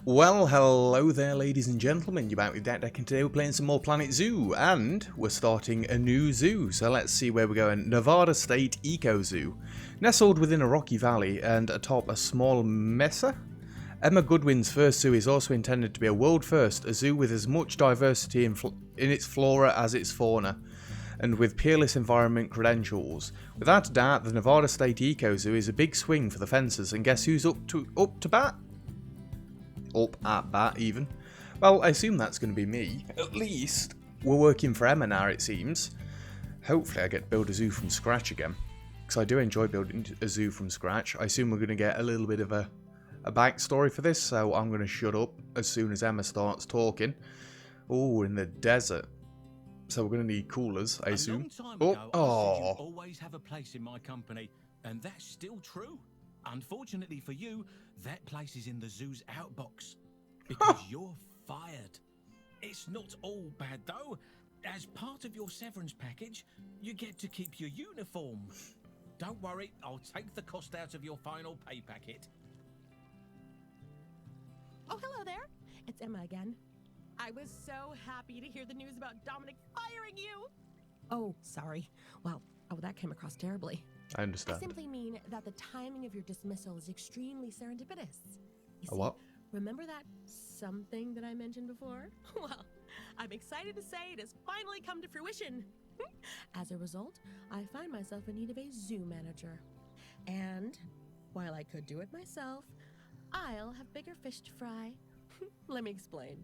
Well, hello there ladies and gentlemen, you're back with Deck, and today we're playing some more Planet Zoo, and we're starting a new zoo, so let's see where we're going. Nevada State Eco Zoo. Nestled within a rocky valley and atop a small mesa, Emma Goodwin's first zoo is also intended to be a world first, a zoo with as much diversity in its flora as its fauna, and with peerless environment credentials. Without a doubt, the Nevada State Eco Zoo is a big swing for the fences, and guess who's up to bat? Up at bat, even. Well, I assume that's going to be me. At least, we're working for Emma now, it seems. Hopefully I get to build a zoo from scratch again, because I do enjoy building a zoo from scratch. I assume we're going to get a little bit of a backstory for this, so I'm going to shut up as soon as Emma starts talking. Oh, we're in the desert. So we're going to need coolers, I assume. I said you always have a place in my company, and that's still true. Unfortunately for you, that place is in the zoo's outbox, because you're fired. It's not all bad, though. As part of your severance package, you get to keep your uniform. Don't worry, I'll take the cost out of your final pay packet. Oh, hello there. It's Emma again. I was so happy to hear the news about Dominic firing you. Oh, sorry. Well, that came across terribly. I understand. I simply mean that the timing of your dismissal is extremely serendipitous. You see, what? remember that something that I mentioned before? Well, I'm excited to say it has finally come to fruition. As a result, I find myself in need of a zoo manager. And while I could do it myself, I'll have bigger fish to fry. Let me explain.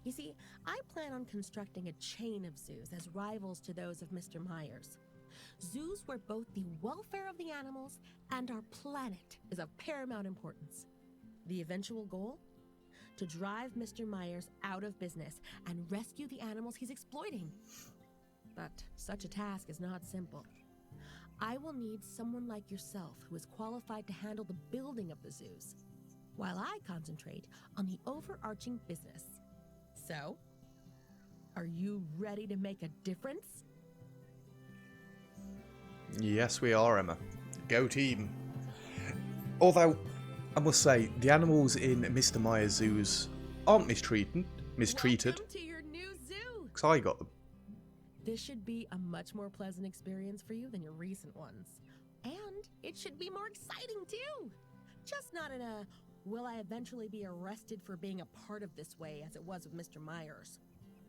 You see, I plan on constructing a chain of zoos as rivals to those of Mr. Myers. Zoos where both the welfare of the animals and our planet is of paramount importance. The eventual goal? To drive Mr. Myers out of business and rescue the animals he's exploiting. But such a task is not simple. I will need someone like yourself who is qualified to handle the building of the zoos, while I concentrate on the overarching business. So, are you ready to make a difference? Yes, we are, Emma. Go team. Although, I must say, the animals in Mr. Myers' zoos aren't mistreated. Welcome to your new zoo. Because I got them. This should be a much more pleasant experience for you than your recent ones. And it should be more exciting too. Just not in a, will I eventually be arrested for being a part of this way as it was with Mr. Myers.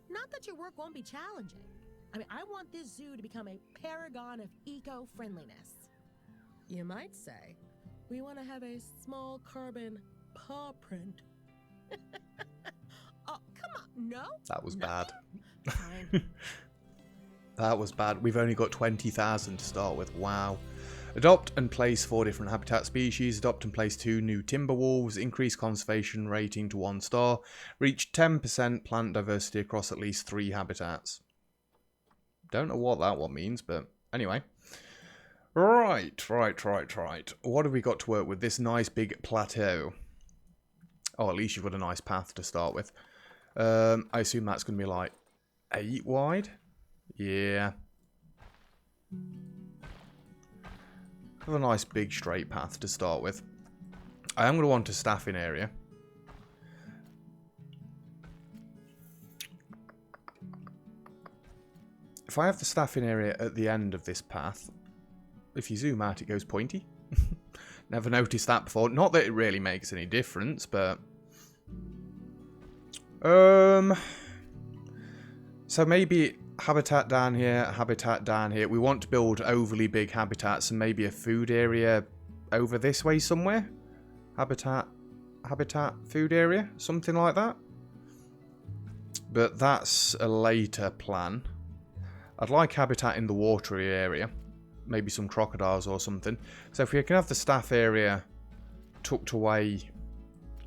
Not that your work won't be challenging. I mean, I want this zoo to become a paragon of eco-friendliness. You might say, we want to have a small carbon paw print. Oh, come on, no? That was bad. Fine. That was bad. We've only got 20,000 to start with. Wow. Adopt and place 4 different habitat species. Adopt and place 2 new timber wolves. Increase conservation rating to 1 star. Reach 10% plant diversity across at least 3 habitats. Don't know what that one means, but anyway. Right. What have we got to work with? This nice big plateau. Oh, at least you've got a nice path to start with. I assume that's going to be like 8 wide. Yeah. Have a nice big straight path to start with. I am going to want a staffing area. If I have the staffing area at the end of this path, if you zoom out it goes pointy. Never noticed that before. Not that it really makes any difference, but... So maybe habitat down here, habitat down here. We want to build overly big habitats and maybe a food area over this way somewhere. Habitat, food area, something like that. But that's a later plan. I'd like habitat in the watery area. Maybe some crocodiles or something. So if we can have the staff area tucked away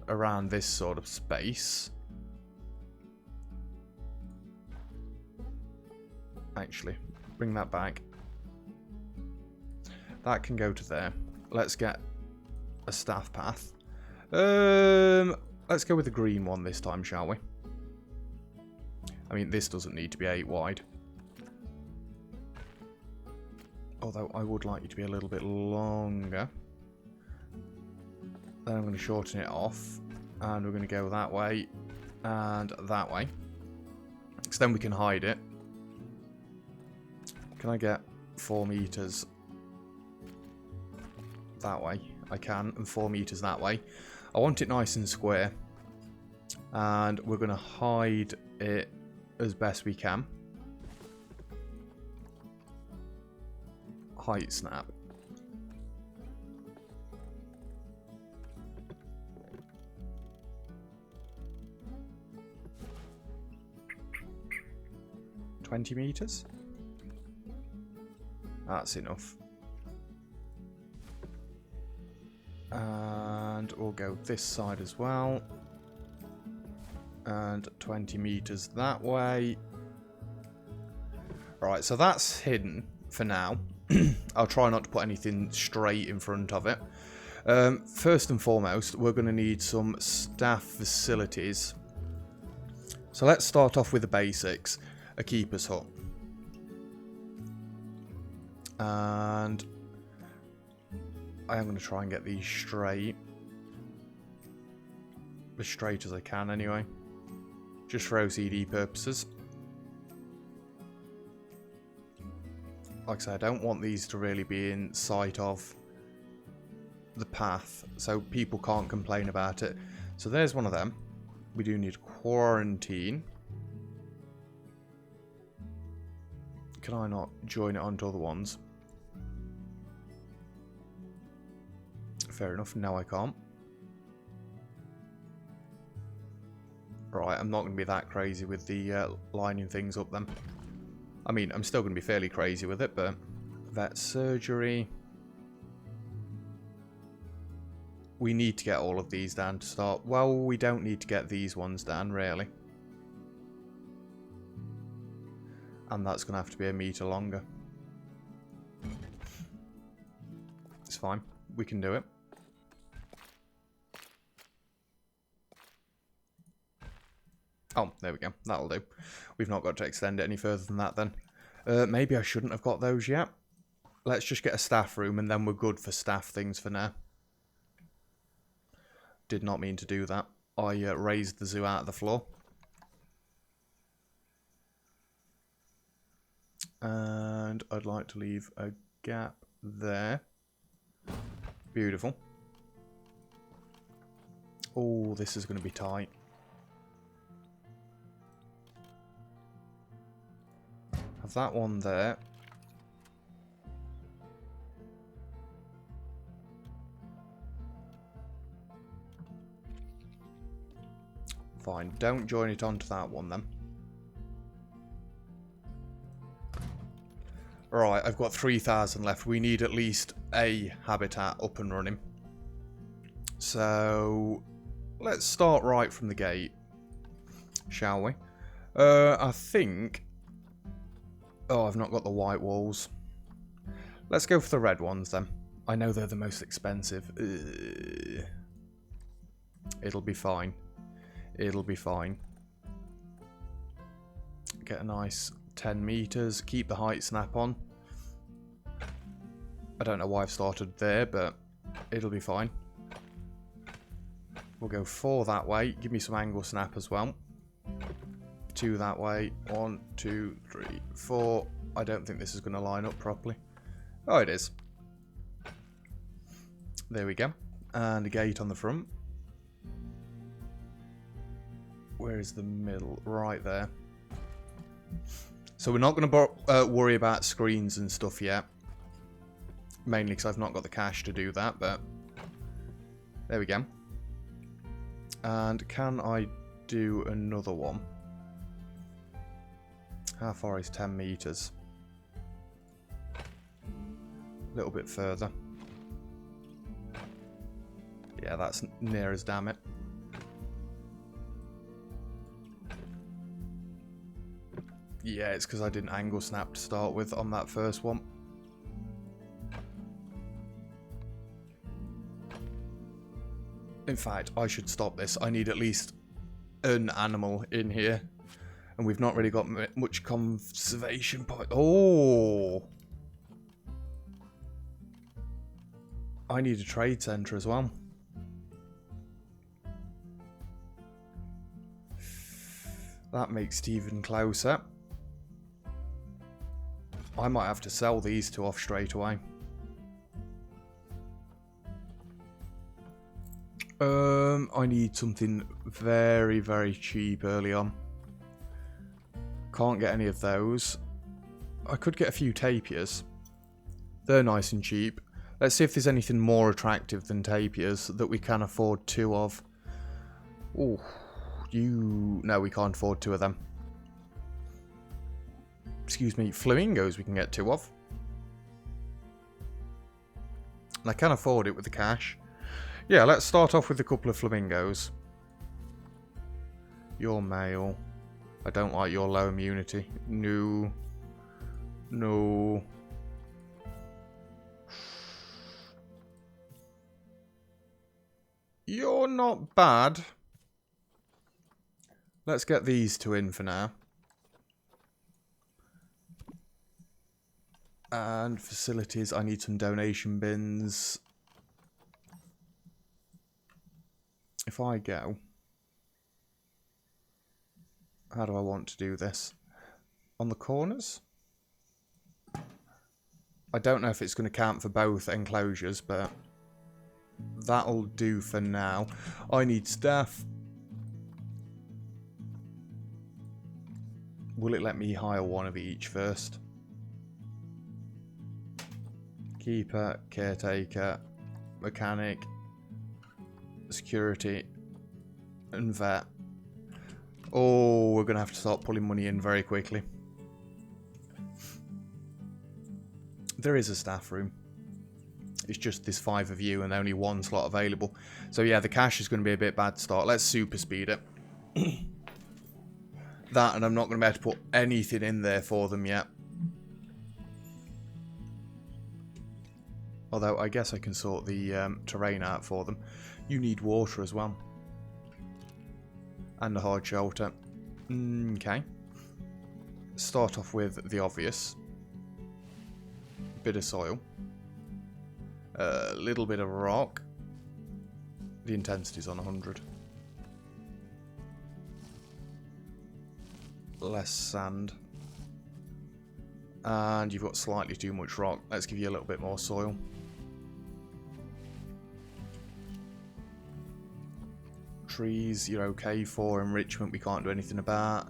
around this sort of space. Actually, bring that back. That can go to there. Let's get a staff path. Let's go with the green one this time, shall we? I mean, this doesn't need to be 8 wide. Although I would like you to be a little bit longer. Then I'm going to shorten it off. And we're going to go that way and that way. Because then we can hide it. Can I get 4 meters that way? I can, and 4 meters that way. I want it nice and square. And we're going to hide it as best we can. Height snap. $20 meters? That's enough. And we'll go this side as well. And 20 meters that way. Alright, so that's hidden for now. I'll try not to put anything straight in front of it. First and foremost, we're going to need some staff facilities. So let's start off with the basics. A keeper's hut. And I am going to try and get these straight. As straight as I can anyway. Just for OCD purposes. Like I said, I don't want these to really be in sight of the path, so people can't complain about it. So there's one of them. We do need quarantine. Can I not join it onto other ones? Fair enough, now I can't. Right, I'm not going to be that crazy with the lining things up then. I mean, I'm still going to be fairly crazy with it, but... Vet surgery. We need to get all of these down to start. Well, we don't need to get these ones down, really. And that's going to have to be a meter longer. It's fine. We can do it. Oh, there we go. That'll do. We've not got to extend it any further than that then. Maybe I shouldn't have got those yet. Let's just get a staff room and then we're good for staff things for now. Did not mean to do that. I raised the zoo out of the floor. And I'd like to leave a gap there. Beautiful. Oh, this is going to be tight. Have that one there. Fine, don't join it onto that one then. Right, I've got 3,000 left. We need at least a habitat up and running. So, let's start right from the gate, shall we? I think... Oh, I've not got the white walls. Let's go for the red ones then. I know they're the most expensive. It'll be fine. It'll be fine. Get a nice 10 meters. Keep the height snap on. I don't know why I've started there, but it'll be fine. We'll go 4 that way. Give me some angle snap as well. 2 that way. 1, 2, 3, 4. I don't think this is going to line up properly. Oh, it is. There we go. And a gate on the front. Where is the middle? Right there. So we're not going to worry about screens and stuff yet. Mainly because I've not got the cash to do that, but... There we go. And can I do another one? How far is 10 meters? A little bit further. Yeah, that's near as damn it. Yeah, it's because I didn't angle snap to start with on that first one. In fact, I should stop this. I need at least an animal in here. And we've not really got much conservation point. Oh! I need a trade centre as well. That makes it even closer. I might have to sell these two off straight away. I need something very, very cheap early on. Can't get any of those. I could get a few tapirs. They're nice and cheap. Let's see if there's anything more attractive than tapirs that we can afford two of. Oh, no, we can't afford two of them. Excuse me, flamingos we can get two of. And I can afford it with the cash. Yeah, let's start off with a couple of flamingos. You're male. I don't like your low immunity. No. No. You're not bad. Let's get these two in for now. And facilities, I need some donation bins. If I go... How do I want to do this? On the corners? I don't know if it's going to count for both enclosures, but that'll do for now. I need staff. Will it let me hire one of each first? Keeper, caretaker, mechanic, security, and vet. Oh, we're going to have to start pulling money in very quickly. There is a staff room. It's just there's 5 of you and only 1 slot available. So yeah, the cash is going to be a bit bad to start. Let's super speed it. That, and I'm not going to be able to put anything in there for them yet. Although, I guess I can sort the terrain out for them. You need water as well. And a hard shelter. Okay. Start off with the obvious. Bit of soil. A little bit of rock. The intensity's on 100. Less sand. And you've got slightly too much rock. Let's give you a little bit more soil. Trees, you're okay for. Enrichment, we can't do anything about.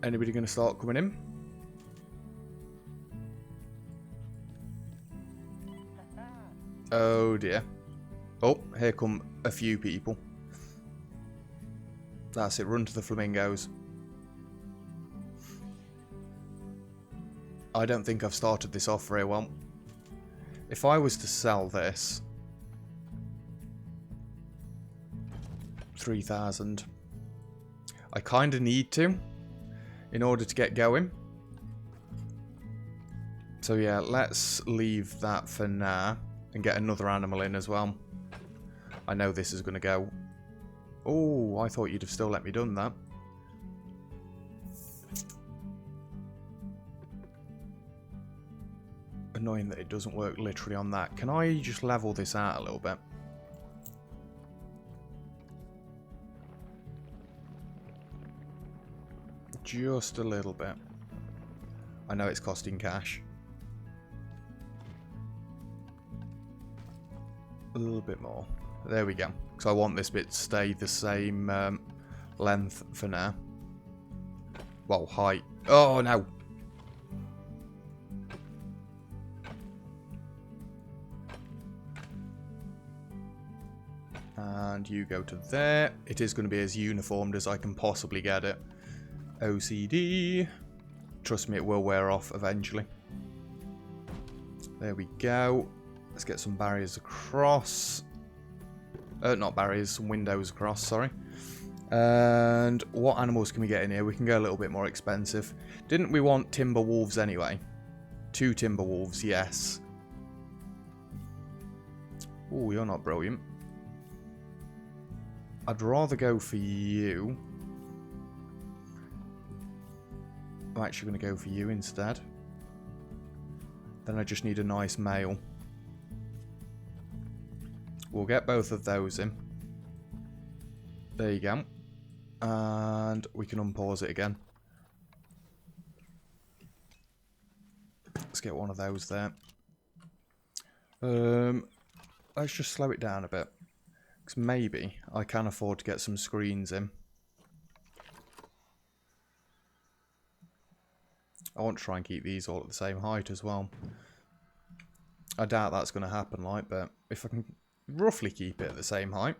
Anybody going to start coming in? Oh dear. Oh, here come a few people. That's it, run to the flamingos. I don't think I've started this off very well. If I was to sell this... 3,000. I kind of need to in order to get going. So yeah, let's leave that for now and get another animal in as well. I know this is going to go. Oh, I thought you'd have still let me done that. Annoying that it doesn't work literally on that. Can I just level this out a little bit? Just a little bit. I know it's costing cash. A little bit more. There we go. Because I want this bit to stay the same length for now. Well, height. Oh, no. And you go to there. It is going to be as uniformed as I can possibly get it. OCD. Trust me, it will wear off eventually. There we go. Let's get some barriers across. Not barriers, some windows across, sorry. And what animals can we get in here? We can go a little bit more expensive. Didn't we want timber wolves anyway? 2 timber wolves, yes. Oh, you're not brilliant. I'd rather go for you. I'm actually going to go for you instead. Then I just need a nice male. We'll get both of those in. There you go. And we can unpause it again. Let's get one of those there. Let's just slow it down a bit. Because maybe I can afford to get some screens in. I want to try and keep these all at the same height as well. I doubt that's going to happen, like, but if I can roughly keep it at the same height,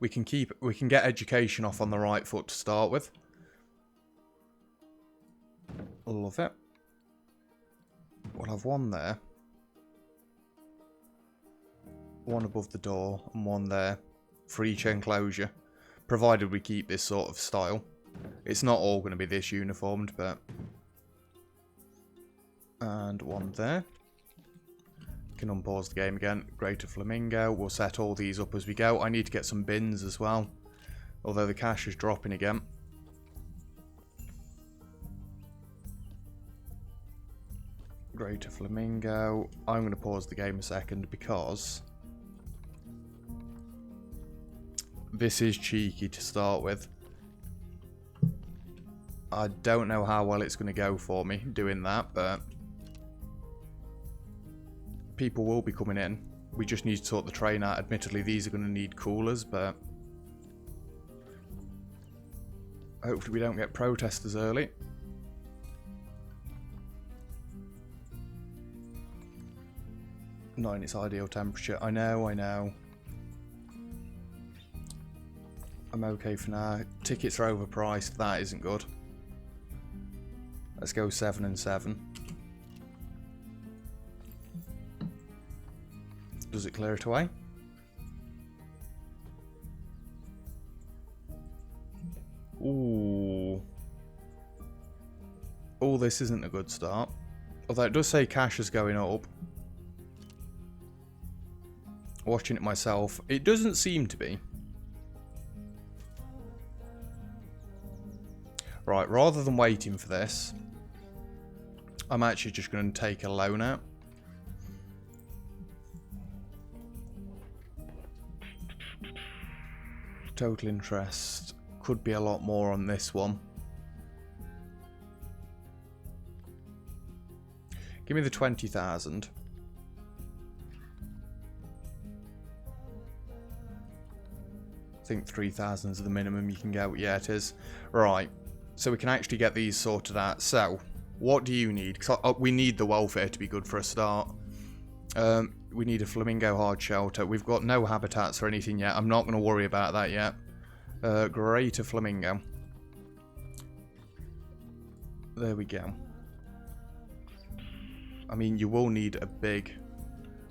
we can get education off on the right foot to start with. Love it. We'll have one there, one above the door, and one there for each enclosure, provided we keep this sort of style. It's not all going to be this uniformed, but... And one there. Can unpause the game again. Greater Flamingo. We'll set all these up as we go. I need to get some bins as well, although the cash is dropping again. Greater Flamingo. I'm going to pause the game a second because this is cheeky to start with. I don't know how well it's going to go for me doing that, but people will be coming in. We just need to sort the train out. Admittedly, these are going to need coolers, but hopefully we don't get protesters early. Not in its ideal temperature. I know. I'm okay for now. Tickets are overpriced. That isn't good. Let's go 7 and 7. Does it clear it away? Ooh. Oh, this isn't a good start. Although it does say cash is going up. Watching it myself, it doesn't seem to be. Right, rather than waiting for this, I'm actually just going to take a loan out. Total interest could be a lot more on this one. Give me the 20,000. I think 3,000 is the minimum you can get. Yeah, it is. Right. So we can actually get these sorted out. So, what do you need? Because we need the welfare to be good for a start. We need a flamingo hard shelter. We've got no habitats or anything yet. I'm not going to worry about that yet. Greater flamingo. There we go. I mean, you will need a big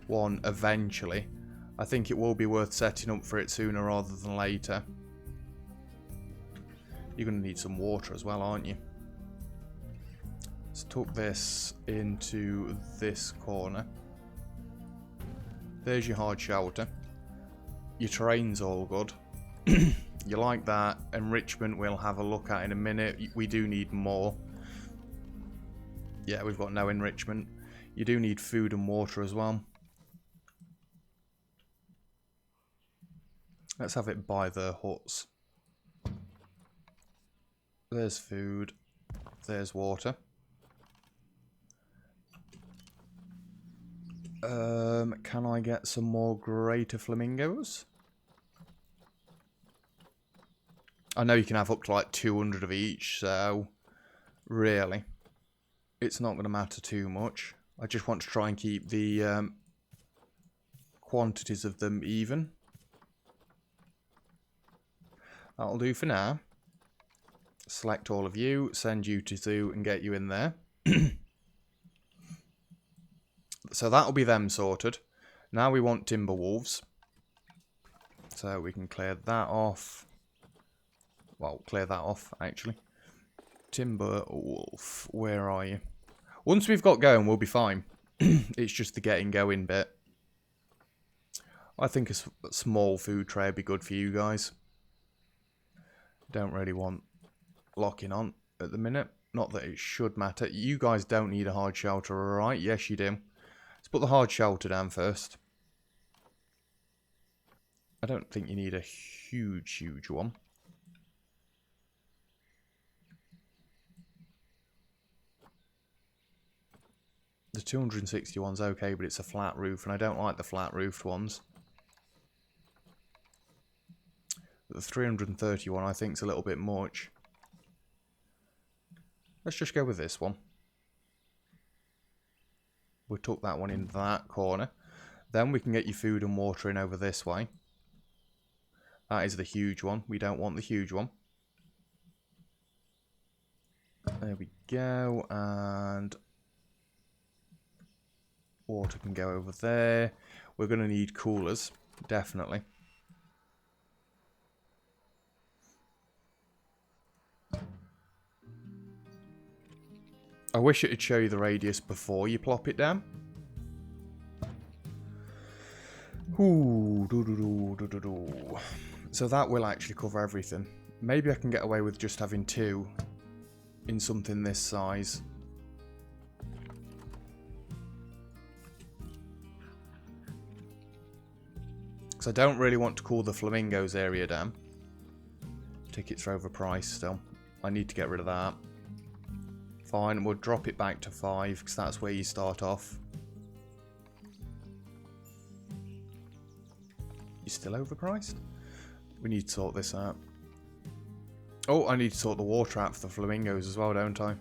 one eventually. I think it will be worth setting up for it sooner rather than later. You're going to need some water as well, aren't you? Let's tuck this into this corner. There's your hard shelter. Your terrain's all good. You like that. Enrichment we'll have a look at in a minute. We do need more. Yeah, we've got no enrichment. You do need food and water as well. Let's have it by the huts. There's food. There's water. Can I get some more greater flamingos? I know you can have up to like 200 of each, so really, it's not going to matter too much. I just want to try and keep the quantities of them even. That'll do for now. Select all of you, send you to zoo and get you in there. So that'll be them sorted. Now we want timber wolves. So we can clear that off. Well, clear that off, actually. Timber wolf, where are you? Once we've got going, we'll be fine. It's just the getting going bit. I think a small food tray would be good for you guys. Don't really want locking on at the minute. Not that it should matter. You guys don't need a hard shelter, alright? Yes, you do. Let's put the hard shelter down first. I don't think you need a huge one. The 261's okay, but it's a flat roof, and I don't like the flat roofed ones. The 331 I think is a little bit much. Let's just go with this one. We'll tuck that one in that corner. Then we can get your food and water in over this way. That is the huge one. We don't want the huge one. There we go. And water can go over there. We're going to need coolers, definitely. I wish it would show you the radius before you plop it down. Ooh, So that will actually cover everything. Maybe I can get away with just having 2 in something this size. Because I don't really want to cool the flamingos area down. Tickets are overpriced still. I need to get rid of that. Fine, we'll drop it back to 5 because that's where you start off. You're still overpriced? We need to sort this out. Oh, I need to sort the water out for the flamingos as well, don't I?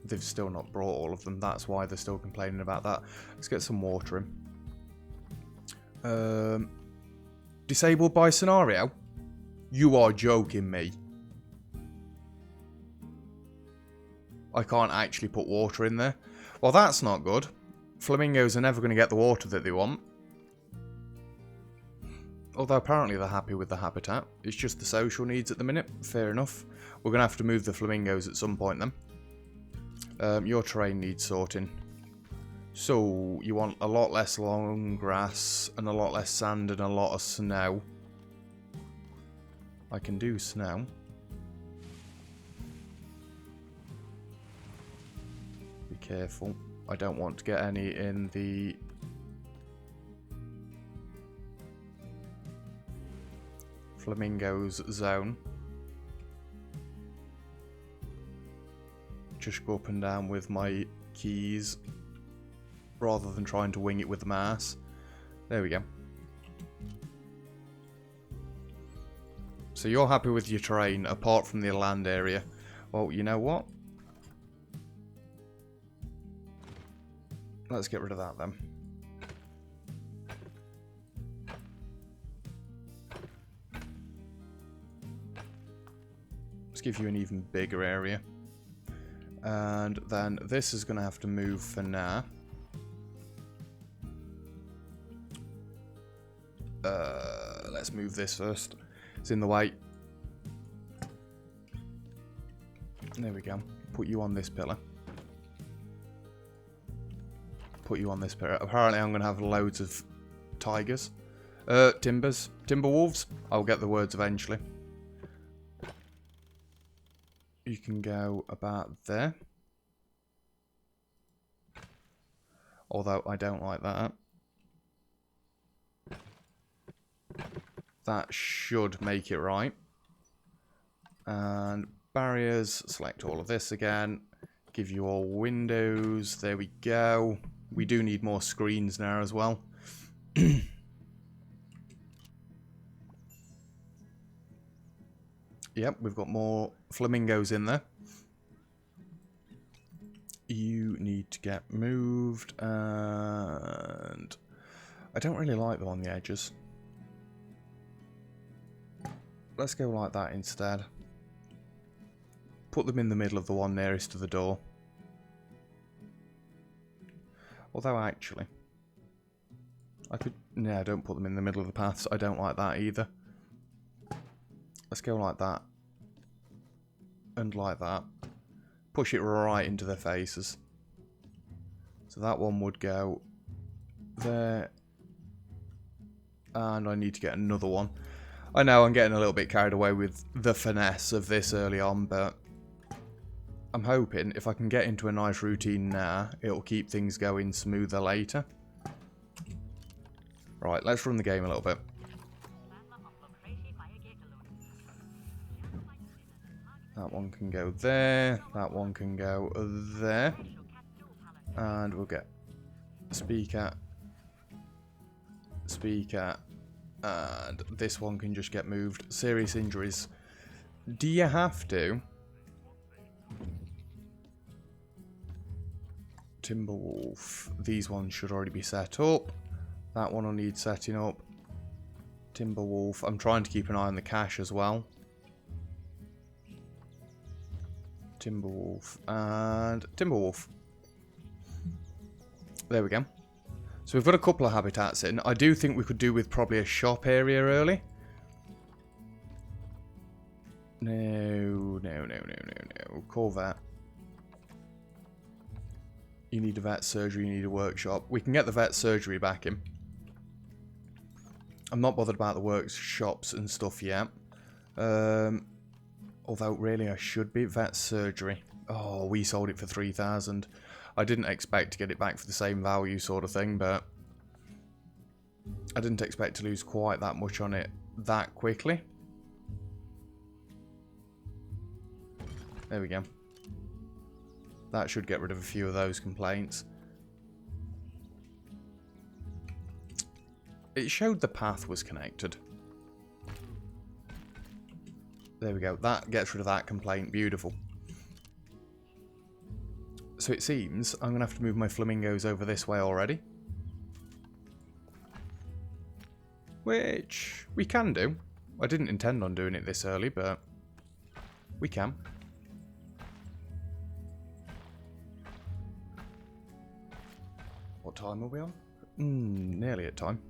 They've still not brought all of them. That's why they're still complaining about that. Let's get some water in. Disabled by scenario? You are joking me. I can't actually put water in there. Well, that's not good. Flamingos are never going to get the water that they want. Although apparently they're happy with the habitat. It's just the social needs at the minute. Fair enough. We're going to have to move the flamingos at some point then. Your terrain needs sorting. So, you want a lot less long grass and a lot less sand and a lot of snow. I can do snow. Be careful. I don't want to get any in the flamingos zone. Just go up and down with my keys rather than trying to wing it with the mouse. There we go. So you're happy with your terrain apart from the land area. Well, you know what? Let's get rid of that then. Let's give you an even bigger area. And then this is going to have to move for now. Let's move this first. It's in the way. There we go. Put you on this pillar. Put you on this pillar. Apparently I'm going to have loads of tigers. Timber wolves. I'll get the words eventually. You can go about there. Although I don't like that. That should make it right. And barriers, select all of this again. Give you all windows. There we go. We do need more screens now as well. Yep, we've got more flamingos in there. You need to get moved, and I don't really like them on the edges. Let's go like that instead. Put them in the middle of the one nearest to the door. Although actually, I could... No, don't put them in the middle of the paths. I don't like that either. Let's go like that. And like that. Push it right into their faces. So that one would go there. And I need to get another one. I know I'm getting a little bit carried away with the finesse of this early on, but I'm hoping if I can get into a nice routine now, it'll keep things going smoother later. Right, let's run the game a little bit. That one can go there. That one can go there. And we'll get speaker. Speaker. And this one can just get moved. Serious injuries. Do you have to? Timberwolf. These ones should already be set up. That one will need setting up. Timberwolf. I'm trying to keep an eye on the cache as well. Timberwolf and Timberwolf. There we go. So we've got a couple of habitats in. I do think we could do with probably a shop area early. No. Corvette. You need a vet surgery, you need a workshop. We can get the vet surgery back in. I'm not bothered about the workshops and stuff yet. Although, really, I should be. Vet surgery. Oh, we sold it for 3,000. I didn't expect to get it back for the same value sort of thing, but I didn't expect to lose quite that much on it that quickly. There we go. That should get rid of a few of those complaints. It showed the path was connected. There we go. That gets rid of that complaint. Beautiful. So it seems I'm going to have to move my flamingos over this way already. Which we can do. I didn't intend on doing it this early, but we can. What time are we on? Nearly at time.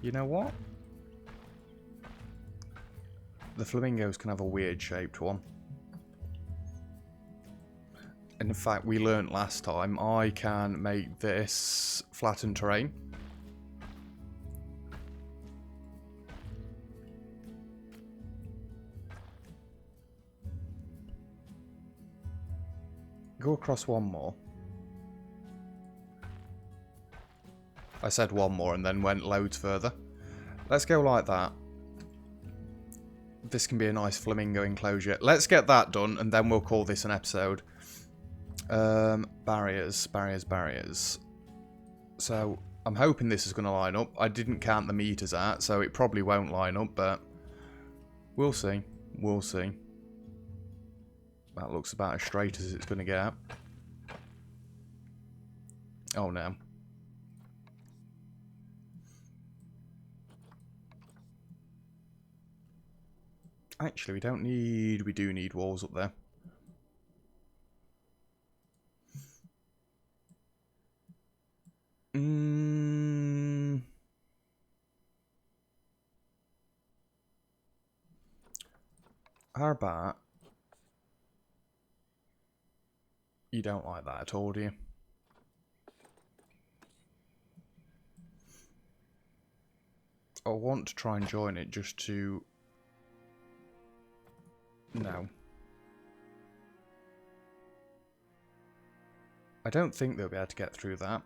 You know what? The flamingos can have a weird shaped one. And in fact, we learnt last time, I can make this flattened terrain. Go across one more. I said one more and then went loads further. Let's go like that. This can be a nice flamingo enclosure. Let's get that done and then we'll call this an episode. Barriers. So I'm hoping this is going to line up. I didn't count the meters out, so it probably won't line up, but we'll see. We'll see. That looks about as straight as it's going to get. Oh no. Actually, we don't need... We do need walls up there. How about... You don't like that at all, do you? I want to try and join it just to... No. I don't think they'll be able to get through that.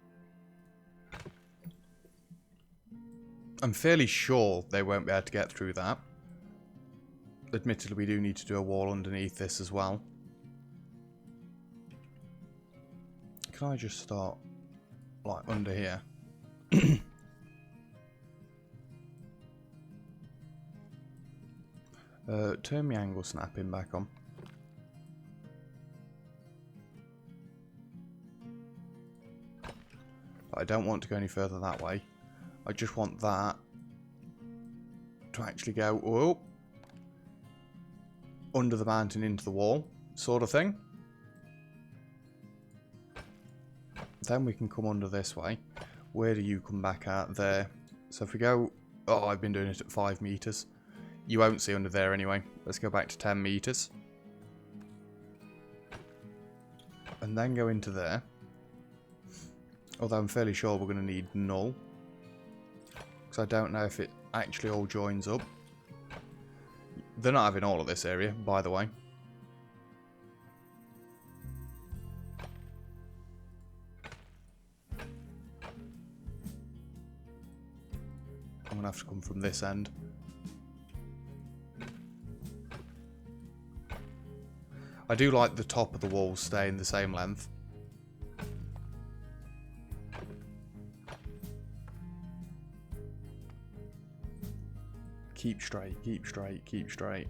I'm fairly sure they won't be able to get through that. Admittedly, we do need to do a wall underneath this as well. Can I just start, like, under here? Turn my angle snapping back on. But I don't want to go any further that way. I just want that to actually go under the mountain into the wall, sort of thing. Then we can come under this way. Where do you come back out? There. So if we go... Oh, I've been doing it at 5 meters. You won't see under there anyway. Let's go back to 10 meters. And then go into there. Although I'm fairly sure we're going to need null. Because I don't know if it actually all joins up. They're not having all of this area, by the way. I'm going to have to come from this end. I do like the top of the walls staying the same length. Keep straight, keep straight, keep straight.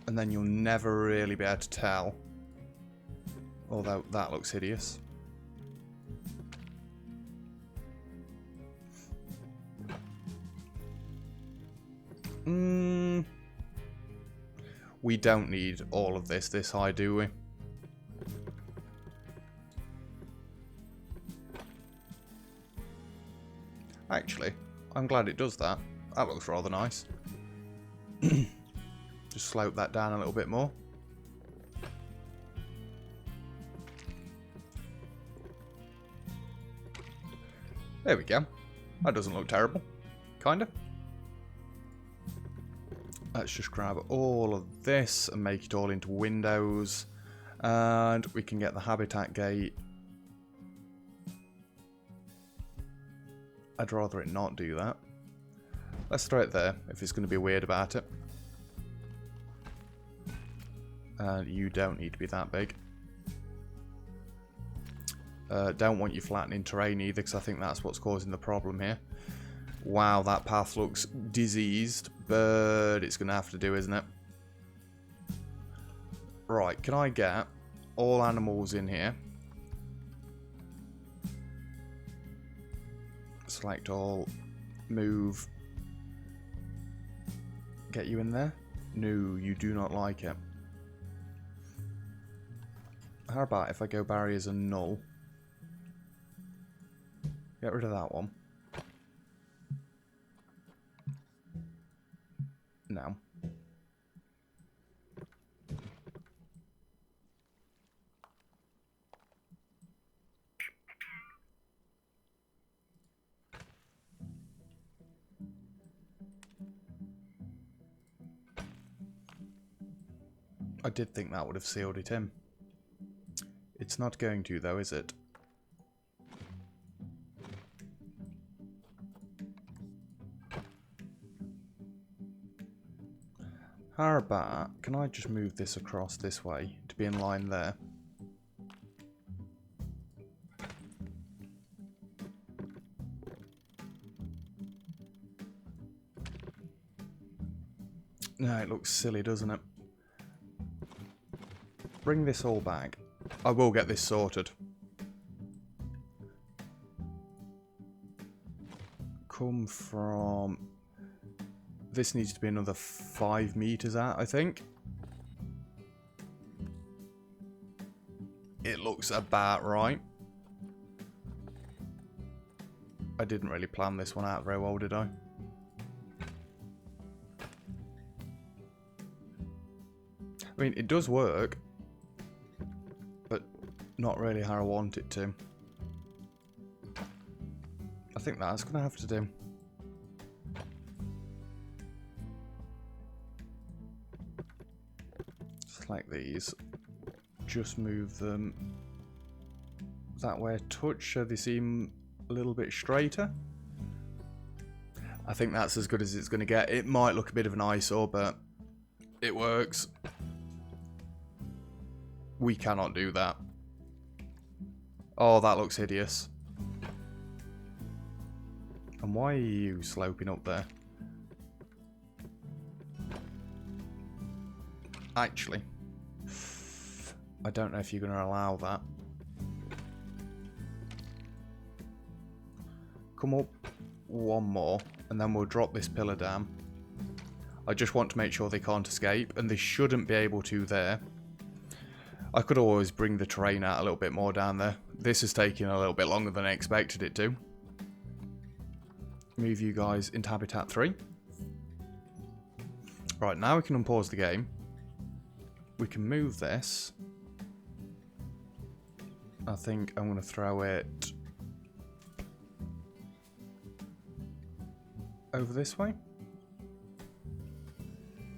And then you'll never really be able to tell. Although that looks hideous. We don't need all of this high, do we? Actually, I'm glad it does that. That looks rather nice. Just slope that down a little bit more. There we go. That doesn't look terrible. Kinda. Let's just grab all of this and make it all into windows. And we can get the habitat gate. I'd rather it not do that. Let's throw it there if it's going to be weird about it. And you don't need to be that big. Don't want you flattening terrain either, because I think that's what's causing the problem here. Wow, that path looks diseased, but it's going to have to do, isn't it? Right, can I get all animals in here? Select all, move. Get you in there? No, you do not like it. How about if I go barriers and null? Get rid of that one. No. I did think that would have sealed it in. It's not going to though, is it? How about, can I just move this across this way to be in line there? No, it looks silly, doesn't it? Bring this all back. I will get this sorted. Come from... This needs to be another 5 meters out, I think. It looks about right. I didn't really plan this one out very well, did I? I mean, it does work, but not really how I want it to. I think that's going to have to do. Select these. Just move them that way a touch so they seem a little bit straighter. I think that's as good as it's going to get. It might look a bit of an eyesore, but it works. We cannot do that. Oh, that looks hideous. And why are you sloping up there? Actually, I don't know if you're going to allow that. Come up one more, and then we'll drop this pillar down. I just want to make sure they can't escape, and they shouldn't be able to there. I could always bring the terrain out a little bit more down there. This is taking a little bit longer than I expected it to. Move you guys into Habitat 3. Right, now we can unpause the game. We can move this. I think I'm going to throw it over this way.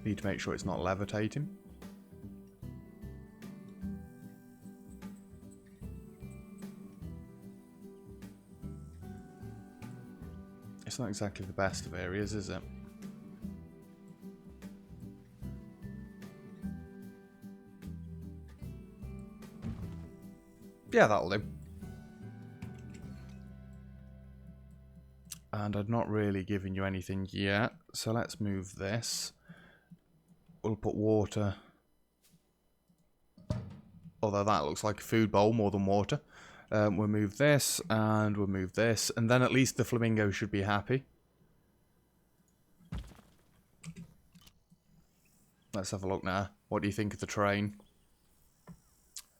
Need to make sure it's not levitating. It's not exactly the best of areas, is it? Yeah, that'll do. And I've not really given you anything yet, so let's move this. We'll put water. Although that looks like a food bowl more than water. We'll move this, and we'll move this, and then at least the flamingo should be happy. Let's have a look now. What do you think of the train?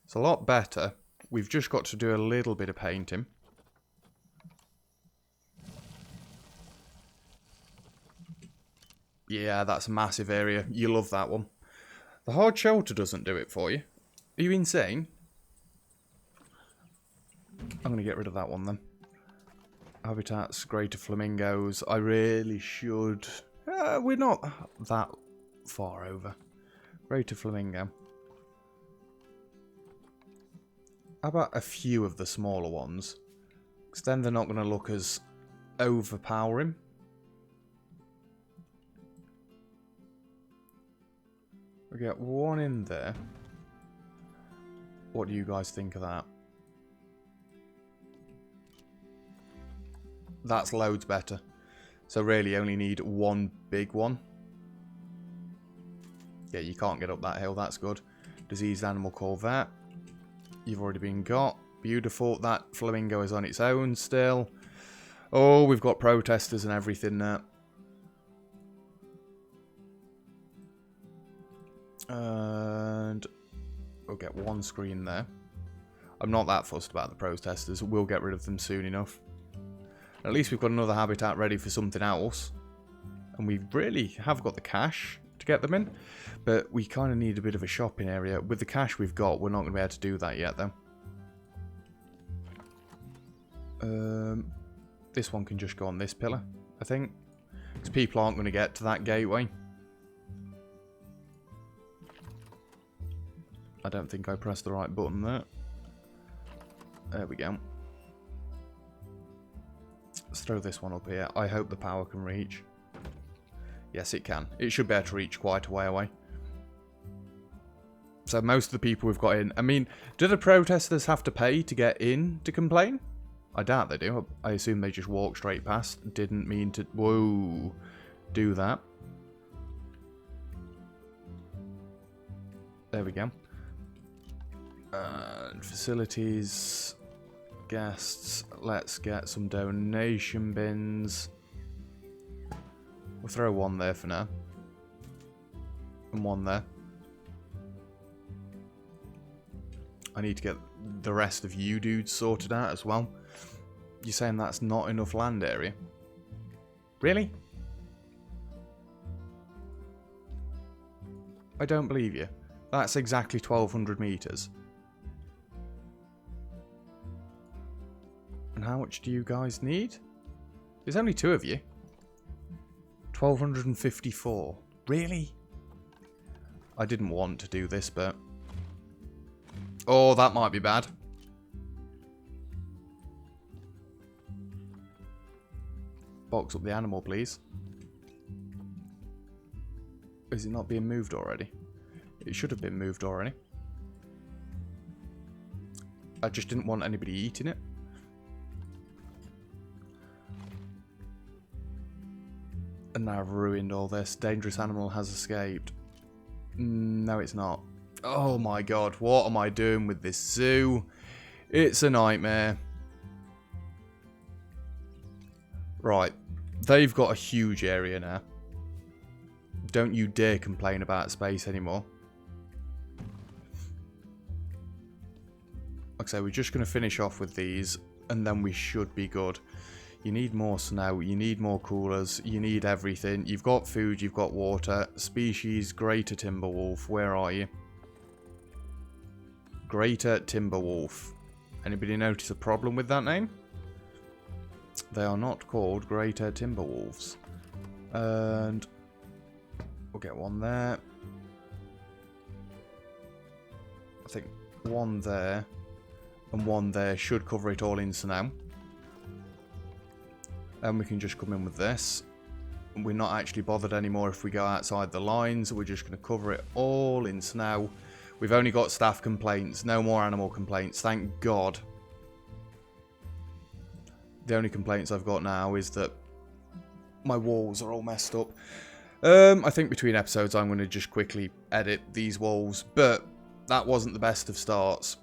It's a lot better. We've just got to do a little bit of painting. Yeah, that's a massive area. You love that one. The hard shelter doesn't do it for you. Are you insane? I'm going to get rid of that one then. Habitats, greater flamingos. I really should... we're not that far over. Greater flamingo. How about a few of the smaller ones? Because then they're not going to look as overpowering. We get one in there. What do you guys think of that? That's loads better. So really only need one big one. Yeah, you can't get up that hill, that's good. Diseased animal corvette. You've already been got. Beautiful. That flamingo is on its own still. Oh, we've got protesters and everything there. And we'll get one screen there. I'm not that fussed about the protesters. We'll get rid of them soon enough. At least we've got another habitat ready for something else. And we really have got the cash to get them in. But we kind of need a bit of a shopping area. With the cash we've got, we're not going to be able to do that yet, though. This one can just go on this pillar, I think. Because people aren't going to get to that gateway. I don't think I pressed the right button there. There we go. Let's throw this one up here. I hope the power can reach. Yes, it can. It should be able to reach quite a way away. So most of the people we've got in... I mean, do the protesters have to pay to get in to complain? I doubt they do. I assume they just walk straight past. Didn't mean to... Whoa. Do that. There we go. Facilities... Guests. Let's get some donation bins. We'll throw one there for now. And one there. I need to get the rest of you dudes sorted out as well. You're saying that's not enough land area? Really? I don't believe you. That's exactly 1,200 meters. And how much do you guys need? There's only two of you. 1,254. Really? I didn't want to do this, but... Oh, that might be bad. Box up the animal, please. Is it not being moved already? It should have been moved already. I just didn't want anybody eating it. And now I've ruined all this. Dangerous animal has escaped. No, it's not. Oh my god, what am I doing with this zoo? It's a nightmare. Right, they've got a huge area now. Don't you dare complain about space anymore. Like I say, we're just going to finish off with these, and then we should be good. You need more snow, you need more coolers, you need everything. You've got food, you've got water. Species, Greater Timberwolf, where are you? Greater Timberwolf. Anybody notice a problem with that name? They are not called Greater Timberwolves. And we'll get one there. I think one there and one there should cover it all in snow. And we can just come in with this. We're not actually bothered anymore if we go outside the lines. We're just going to cover it all in snow. We've only got staff complaints. No more animal complaints. Thank God. The only complaints I've got now is that my walls are all messed up. I think between episodes I'm going to just quickly edit these walls. But that wasn't the best of starts.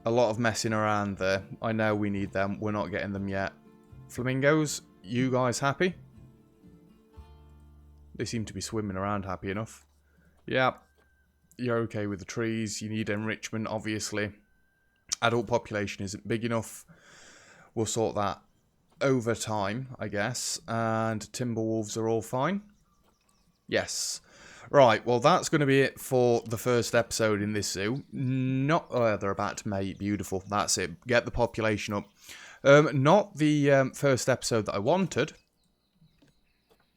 A lot of messing around there. I know we need them. We're not getting them yet. Flamingos, you guys happy? They seem to be swimming around happy enough. Yeah. You're okay with the trees. You need enrichment, obviously. Adult population isn't big enough. We'll sort that over time, I guess. And Timberwolves are all fine. Yes. Right, well, that's going to be it for the first episode in this zoo. Not... Oh, they're about to mate. Beautiful. That's it. Get the population up. Not the first episode that I wanted.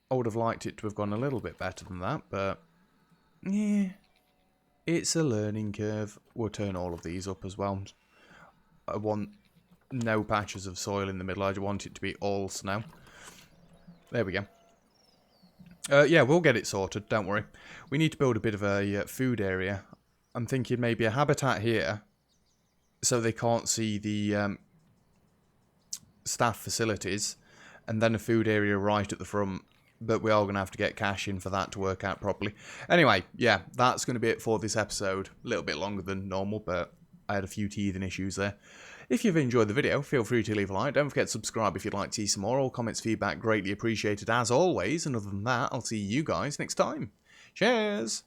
I would have liked it to have gone a little bit better than that, but... Yeah. It's a learning curve. We'll turn all of these up as well. I want no patches of soil in the middle. I want it to be all snow. There we go. Yeah, we'll get it sorted. Don't worry. We need to build a bit of a food area. I'm thinking maybe a habitat here so they can't see the staff facilities, and then a food area right at the front. But we are going to have to get cash in for that to work out properly. Anyway, yeah, that's going to be it for this episode. A little bit longer than normal, but I had a few teething issues there. If you've enjoyed the video, feel free to leave a like. Don't forget to subscribe if you'd like to see some more. All comments, feedback, greatly appreciated as always. And other than that, I'll see you guys next time. Cheers!